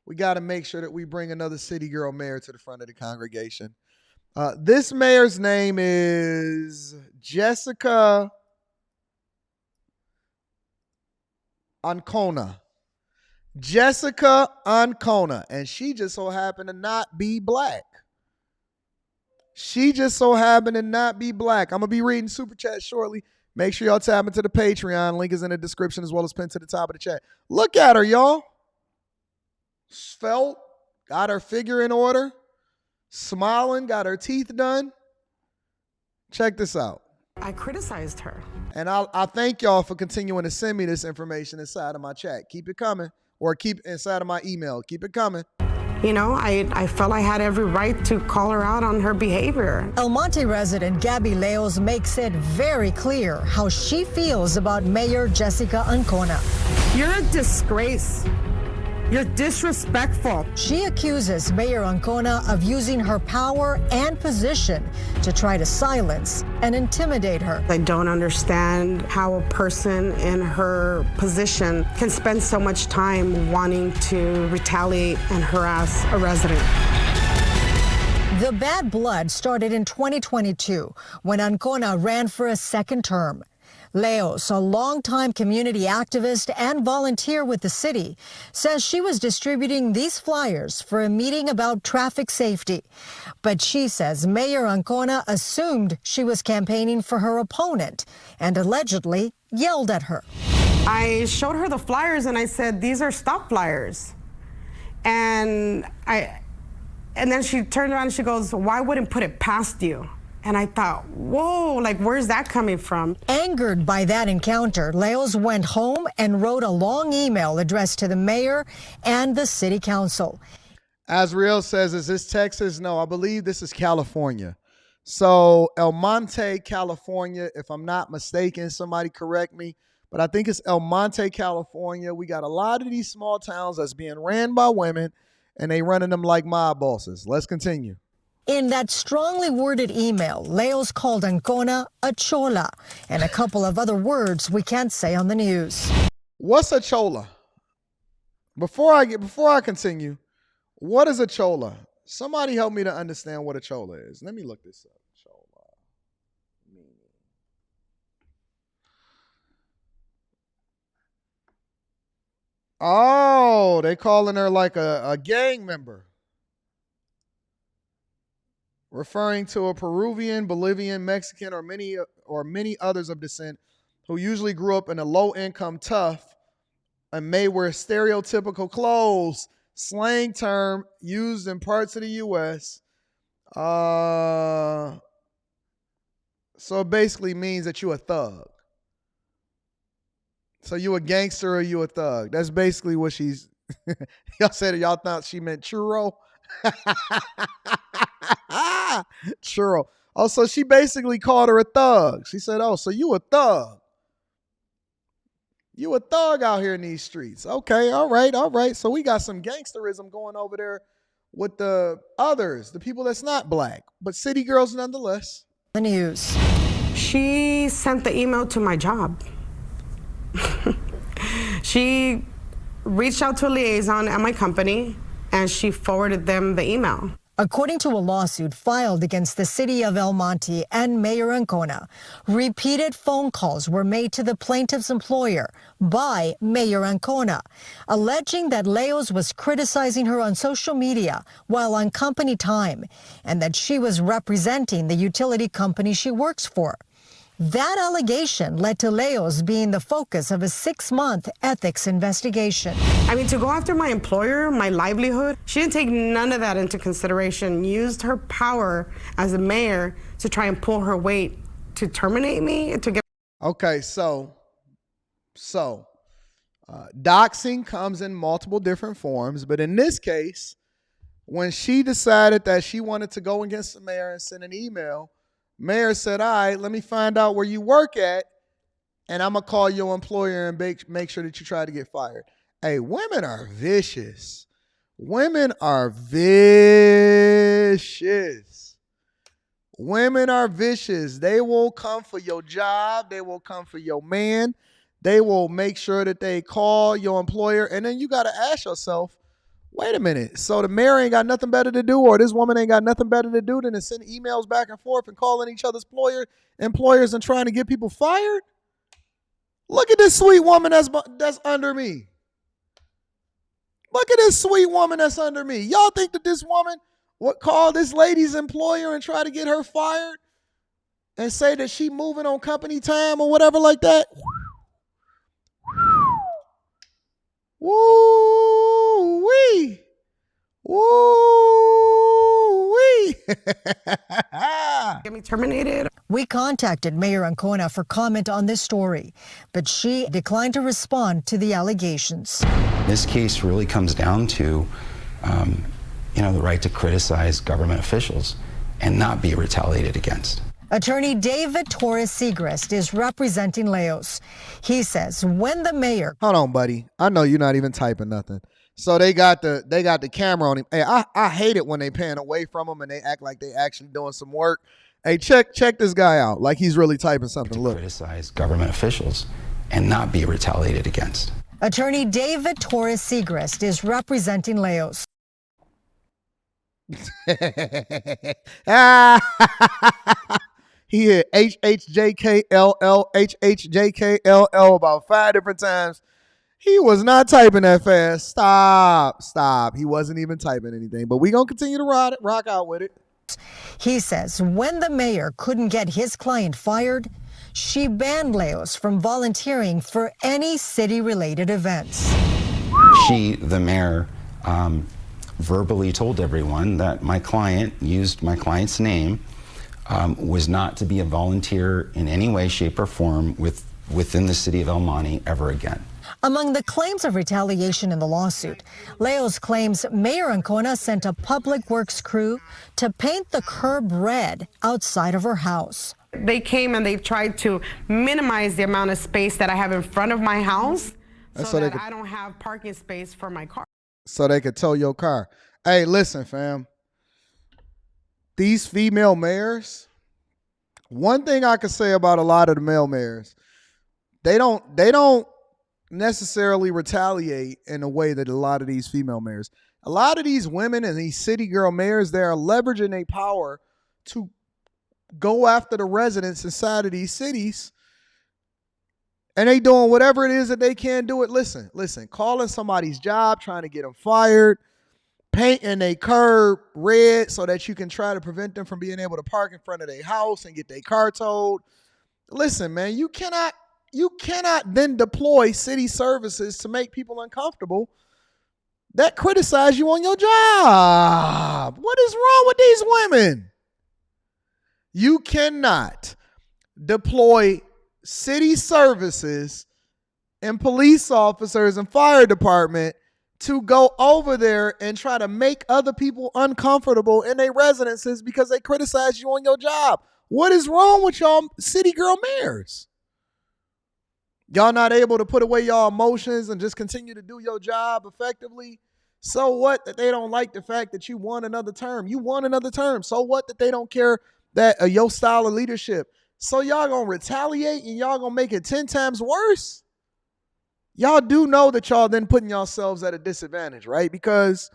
we got to make sure that we bring another city girl mayor to the front of the congregation. This mayor's name is Jessica Ancona. Jessica Ancona. And she just so happened to not be black. She just so happened to not be black. I'm going to be reading Super Chat shortly. Make sure y'all tap into the Patreon. Link is in the description as well as pinned to the top of the chat. Look at her, y'all. Svelte, got her figure in order. Smiling, got her teeth done. Check this out. I criticized her. And I thank y'all for continuing to send me this information inside of my chat. Keep it coming. Or keep inside of my email. Keep it coming. You know, I felt I had every right to call her out on her behavior. El Monte resident Gabby Leos makes it very clear how she feels about Mayor Jessica Ancona. You're a disgrace. You're disrespectful. She accuses Mayor Ancona of using her power and position to try to silence and intimidate her. I don't understand how a person in her position can spend so much time wanting to retaliate and harass a resident. The bad blood started in 2022 when Ancona ran for a second term. Leos, a longtime community activist and volunteer with the city, says she was distributing these flyers for a meeting about traffic safety. But she says Mayor Ancona assumed she was campaigning for her opponent and allegedly yelled at her. I showed her the flyers and I said, these are stop flyers. And then she turned around and she goes, well, I wouldn't put it past you. And I thought, whoa, like, where's that coming from? Angered by that encounter, Leos went home and wrote a long email addressed to the mayor and the city council. Azriel says, is this Texas? No, I believe this is California. So El Monte, California, if I'm not mistaken, somebody correct me, but I think it's El Monte, California. We got a lot of these small towns that's being ran by women, and they running them like mob bosses. Let's continue. In that strongly worded email, Leos called Ancona a chola and a couple of other words we can't say on the news. What's a chola? Before I continue, what is a chola? Somebody help me to understand what a chola is. Let me look this up. Chola. Oh, they calling her like a gang member. Referring to a Peruvian, Bolivian, Mexican, or many others of descent who usually grew up in a low-income tough and may wear stereotypical clothes, slang term used in parts of the U.S. So it basically means that you a thug. So you a gangster or you a thug. That's basically what she's... Y'all said it, y'all thought she meant churro. Churro. Oh, so she basically called her a thug. She said, oh, so you a thug. You a thug out here in these streets. Okay, all right. So we got some gangsterism going over there with the others, the people that's not black, but city girls nonetheless. The news. She sent the email to my job. She reached out to a liaison at my company and she forwarded them the email. According to a lawsuit filed against the city of El Monte and Mayor Ancona, repeated phone calls were made to the plaintiff's employer by Mayor Ancona, alleging that Leos was criticizing her on social media while on company time and that she was representing the utility company she works for. That allegation led to Leos being the focus of a 6-month ethics investigation. I mean, to go after my employer, my livelihood, she didn't take none of that into consideration, used her power as a mayor to try and pull her weight to terminate me, to get... Okay, so doxing comes in multiple different forms, but in this case, when she decided that she wanted to go against the mayor and send an email, mayor said, all right, let me find out where you work at, and I'm going to call your employer and make sure that you try to get fired. Hey, women are vicious. Women are vicious. Women are vicious. They will come for your job. They will come for your man. They will make sure that they call your employer. And then you got to ask yourself, Wait a minute. So the mayor ain't got nothing better to do, or this woman ain't got nothing better to do than to send emails back and forth and calling each other's employers and trying to get people fired? Look at this sweet woman that's under me. Look at this sweet woman that's under me. Y'all think that this woman would call this lady's employer and try to get her fired and say that she moving on company time or whatever like that? Woo-wee. Woo-wee. Get me terminated. We contacted Mayor Ancona for comment on this story, but she declined to respond to the allegations. This case really comes down to, the right to criticize government officials and not be retaliated against. Attorney David Torres Segrest is representing Leos. He says when the mayor... Hold on, buddy. I know you're not even typing nothing. So they got the camera on him. Hey, I hate it when they pan away from him and they act like they actually doing some work. Hey, check this guy out. Like he's really typing something. Look. Criticize government officials and not be retaliated against. Attorney David Torres Segrest is representing Leos. He hit HHJKLL, HHJKLL about 5 different times. He was not typing that fast. Stop. He wasn't even typing anything. But we're going to continue to rock out with it. He says when the mayor couldn't get his client fired, she banned Leos from volunteering for any city-related events. She, the mayor, verbally told everyone that my client used my client's name, was not to be a volunteer in any way, shape, or form within the city of El Monte ever again. Among the claims of retaliation in the lawsuit, Leos claims Mayor Ancona sent a public works crew to paint the curb red outside of her house. They came and they tried to minimize the amount of space that I have in front of my house so that I don't have parking space for my car. So they could tow your car. Hey, listen, fam. These female mayors, one thing I could say about a lot of the male mayors, they don't necessarily retaliate in a way that a lot of these female mayors. A lot of these women and these city girl mayors, they are leveraging their power to go after the residents inside of these cities, and they doing whatever it is that they can do it. Listen, calling somebody's job, trying to get them fired, painting a curb red so that you can try to prevent them from being able to park in front of their house and get their car towed. Listen, man, you cannot then deploy city services to make people uncomfortable that criticize you on your job. What is wrong with these women? You cannot deploy city services and police officers and fire department to go over there and try to make other people uncomfortable in their residences because they criticize you on your job. What is wrong with y'all city girl mayors? Y'all not able to put away y'all emotions and just continue to do your job effectively? So what that they don't like the fact that you won another term? You won another term. So what that they don't care that your style of leadership? So y'all gonna retaliate and y'all gonna make it 10 times worse? Y'all do know that y'all then putting yourselves at a disadvantage, right? Because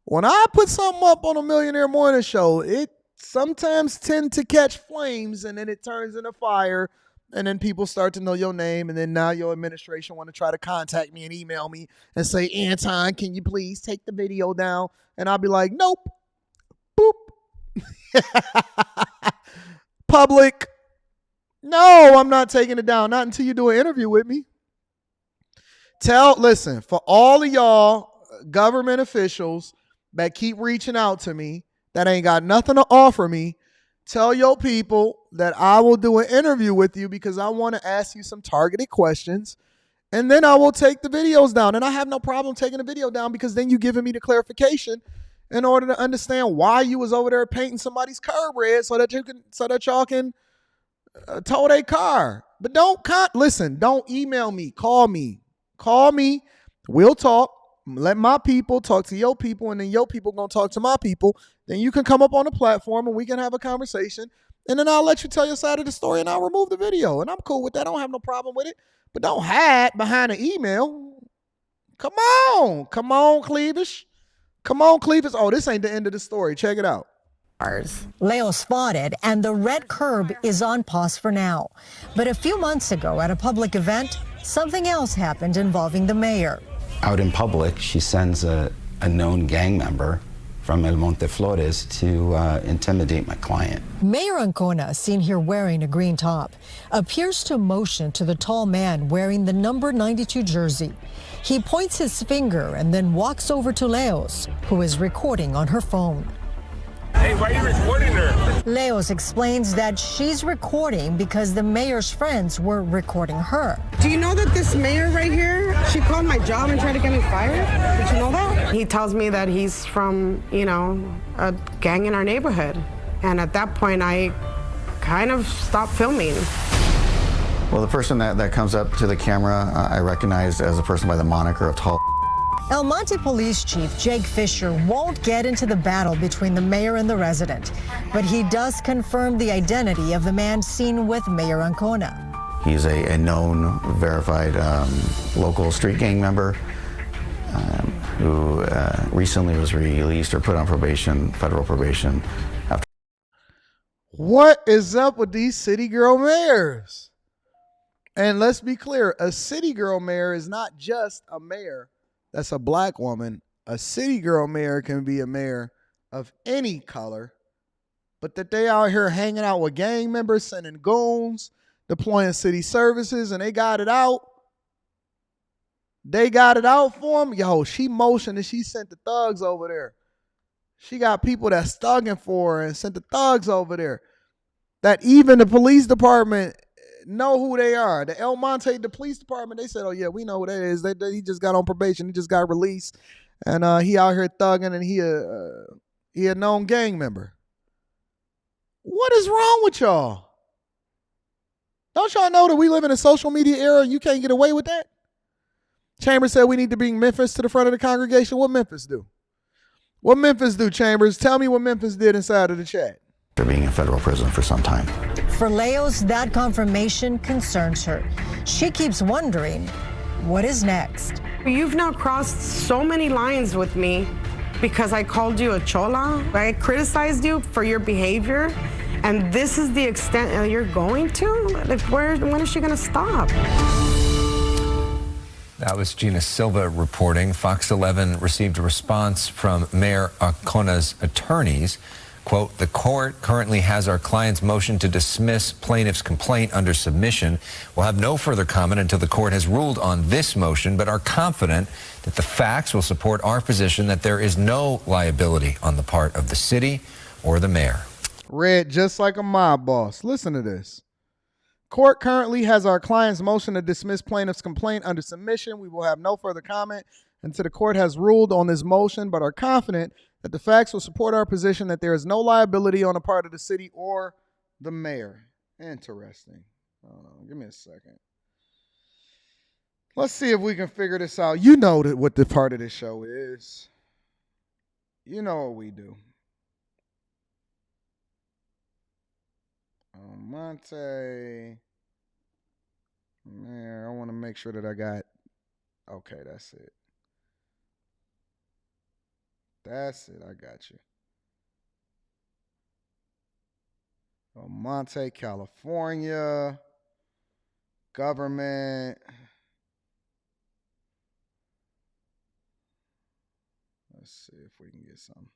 when I put something up on a Millionaire Morning Show, it sometimes tend to catch flames and then it turns into fire. And then people start to know your name, and then now your administration want to try to contact me and email me and say, Anton, can you please take the video down? And I'll be like, nope. Boop. Public. No, I'm not taking it down. Not until you do an interview with me. Listen, for all of y'all government officials that keep reaching out to me that ain't got nothing to offer me, tell your people that I will do an interview with you because I want to ask you some targeted questions, and then I will take the videos down. And I have no problem taking the video down because then you giving me the clarification in order to understand why you was over there painting somebody's curb red so that y'all can tow their car. But don't email me. Call me. We'll talk. Let my people talk to your people, and then your people gonna talk to my people. Then you can come up on the platform and we can have a conversation, and then I'll let you tell your side of the story and I'll remove the video, and I'm cool with that. I don't have no problem with it. But don't hide behind an email. Come on, Cleavish. Come on, Clevis. Oh, this ain't the end of the story. Check it out. Leo spotted, and the red curb is on pause for now. But a few months ago at a public event, something else happened involving the mayor. Out in public, she sends a known gang member from El Monte Flores to intimidate my client. Mayor Ancona, seen here wearing a green top, appears to motion to the tall man wearing the number 92 jersey. He points his finger and then walks over to Leos, who is recording on her phone. Hey, why are you recording her? Leos explains that she's recording because the mayor's friends were recording her. Do you know that this mayor right here, she called my job and tried to get me fired? Did you know that? He tells me that he's from, a gang in our neighborhood. And at that point, I kind of stopped filming. Well, the person that comes up to the camera, I recognize as a person by the moniker of Tall. El Monte Police Chief Jake Fisher won't get into the battle between the mayor and the resident, but he does confirm the identity of the man seen with Mayor Ancona. He's a known, verified local street gang member who recently was released or put on probation, federal probation. What is up with these city girl mayors? And let's be clear, a city girl mayor is not just a mayor that's a black woman. A city girl mayor can be a mayor of any color, but that they out here hanging out with gang members, sending goons, deploying city services, and they got it out. They got it out for them. Yo, she motioned and she sent the thugs over there. She got people that's thugging for her and sent the thugs over there. That even the police department know who they are. The El Monte, the police department, they said, oh yeah, we know who that is. He just got on probation. He just got released. And he out here thugging and he a known gang member. What is wrong with y'all? Don't y'all know that we live in a social media era and you can't get away with that? Chambers said we need to bring Memphis to the front of the congregation. What Memphis do? What Memphis do, Chambers? Tell me what Memphis did inside of the chat. They're being in federal prison for some time. For Leos, that confirmation concerns her. She keeps wondering, what is next? You've now crossed so many lines with me because I called you a chola. I criticized you for your behavior, and this is the extent you're going to? When is she going to stop? That was Gina Silva reporting. Fox 11 received a response from Mayor Ancona's attorneys. Quote, the court currently has our client's motion to dismiss plaintiff's complaint under submission. We'll have no further comment until the court has ruled on this motion, but are confident that the facts will support our position that there is no liability on the part of the city or the mayor. Read just like a mob boss. Listen to this. Court currently has our client's motion to dismiss plaintiff's complaint under submission. We will have no further comment until the court has ruled on this motion, but are confident that the facts will support our position that there is no liability on the part of the city or the mayor. Interesting. Give me a second. Let's see if we can figure this out. You know what the part of this show is. You know what we do. Monte. Man, I want to make sure that I got. Okay, that's it. That's it. I got you. Monte, California. Government. Let's see if we can get some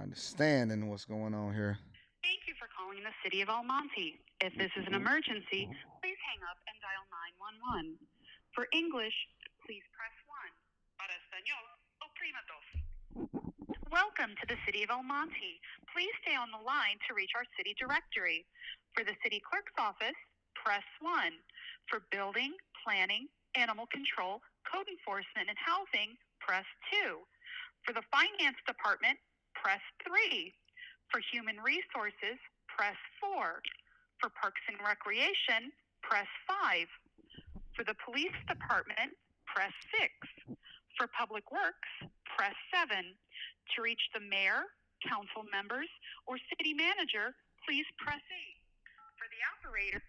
understanding what's going on here. Thank you for calling the City of El Monte. If this is an emergency, please hang up and dial 911. For English, please press 1. Para español, oprima dos. Welcome to the City of El Monte. Please stay on the line to reach our city directory. For the city clerk's office, press 1. For building, planning, animal control, code enforcement, and housing, press 2. For the finance department, press 3. For human resources, press 4. For parks and recreation, press 5. For the police department, press 6. For public works, press 7. To reach the mayor, council members, or city manager, please press 8. For the operator...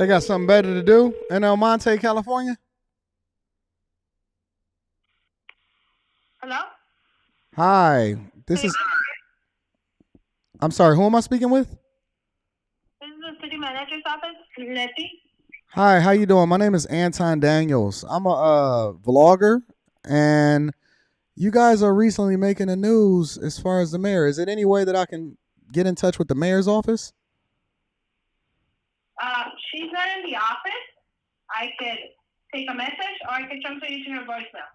They got something better to do in El Monte, California? Hello? Hi. This is I'm sorry, who am I speaking with? This is the city manager's office. Letty? Hi, how you doing? My name is Anton Daniels. I'm a vlogger, and you guys are recently making the news as far as the mayor. Is it any way that I can get in touch with the mayor's office? She's not in the office. I could take a message or I could transfer you to her voicemail.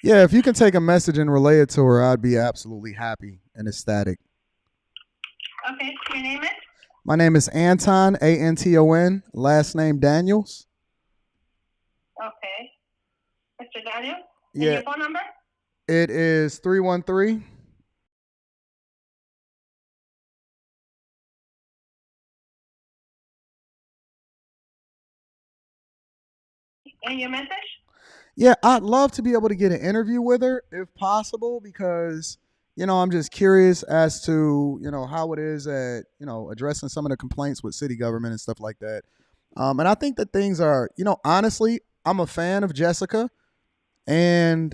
Yeah, if you can take a message and relay it to her, I'd be absolutely happy and ecstatic. Okay, your name is? My name is Anton, Anton, last name Daniels. Okay. Mr. Daniel? Yeah. And your phone number? It is 313. And your message? Yeah, I'd love to be able to get an interview with her if possible because, I'm just curious as to, how it is at, addressing some of the complaints with city government and stuff like that. And I think that things are, honestly, I'm a fan of Jessica and,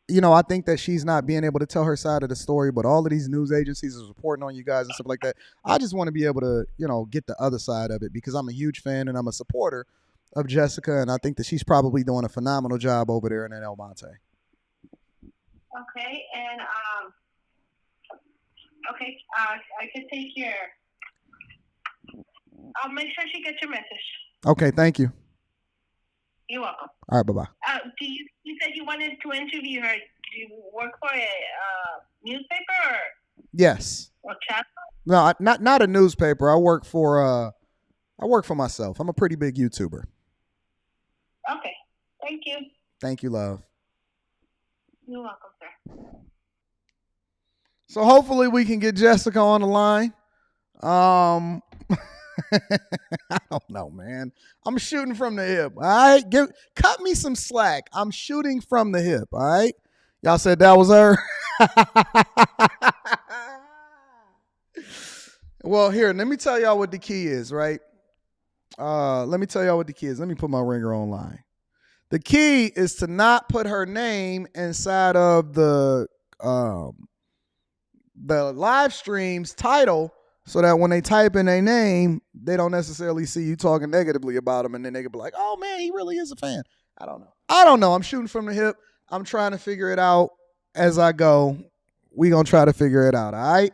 I think that she's not being able to tell her side of the story, but all of these news agencies is reporting on you guys and stuff like that. I just want to be able to, get the other side of it because I'm a huge fan and I'm a supporter of Jessica, and I think that she's probably doing a phenomenal job over there in El Monte. Okay, and I could take your. I'll make sure she gets your message. Okay, thank you. You're welcome. All right, bye-bye. You said you wanted to interview her. Do you work for a newspaper or? Yes. Or chat? No, not a newspaper. I work for myself. I'm a pretty big YouTuber. Okay. Thank you. Thank you, love. You're welcome, sir. So hopefully we can get Jessica on the line. I don't know, man. I'm shooting from the hip. All right, cut me some slack. I'm shooting from the hip. All right, y'all said that was her. Well, here, let me tell y'all what the key is. Right. Let me tell y'all what the key is. Let me put my ringer online. The key is to not put her name inside of the live stream's title so that when they type in their name, they don't necessarily see you talking negatively about them, and then they can be like, oh, man, he really is a fan. I don't know. I'm shooting from the hip. I'm trying to figure it out as I go. We going to try to figure it out, all right?